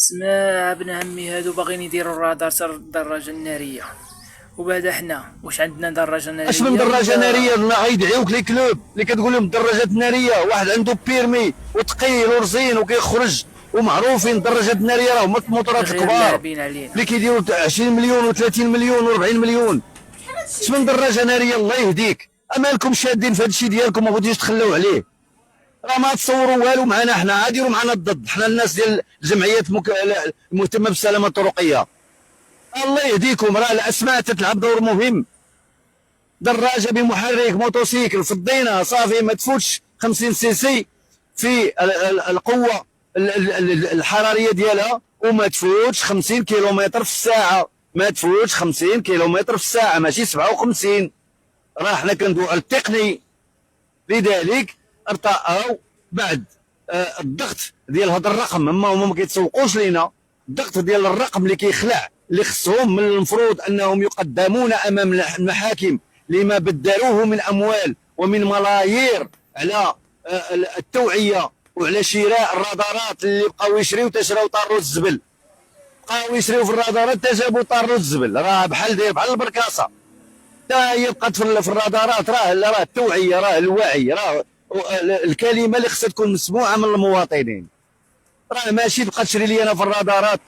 اسمع ابن عمي، هادو باغيين يديروا الرادار تاع الدراجة النارية. وبعدا حنا واش عندنا دراجة اش من نارية دراجه ولا؟ ناريه؟ الله غيدعيوك لي كلوب اللي كتقول لهم الدراجات الناريه، واحد عنده بيرمي وثقيل ورزين وكيخرج ومعروفين. الدراجات الناريه راه هما الموطورات غير الكبار لاعبين علينا. اللي كيديروا 20 مليون و30 مليون و40 مليون. اش من دراجه ناريه؟ الله يهديك، امالكم شادين في هذا الشيء ديالكم ما بغيتوش تخليو عليه. راه ما تصوروا والو معنا، حنا ديروا معنا الضد، حنا الناس ديال الجمعيات المهتمه بالسلامه الطرقيه. الله يهديكم، راه الاسماء تتلعب دور مهم. دراجه بمحرك موتوسيكل فضينا صافي ما تفوتش 50 سي سي في القوه الحراريه ديالها، وما تفوتش 50 كيلومتر في الساعه، ما تفوتش 50 كيلومتر في الساعه ماشي 57. راه حنا كندويو على التقني. لذلك ارتأوا بعد الضغط ديال هذا الرقم، هما ما كيتسوقوش لينا. الضغط ديال الرقم اللي كيخلع، اللي خصهم من المفروض انهم يقدمون امام المحاكم لما بدلوه من اموال ومن ملايير على التوعيه وعلى شراء الرادارات اللي بقاو يشريو تشراو طاروا الزبل. بقاو يشريو في الرادارات تجابوا طاروا الزبل. راه بحال البركاسه. تا هي بقات في الرادارات. راه التوعيه، راه الوعي، راه الكلمه اللي خصها تكون مسموعه من المواطنين. راه ماشي تبقى تشري لي انا في الرادارات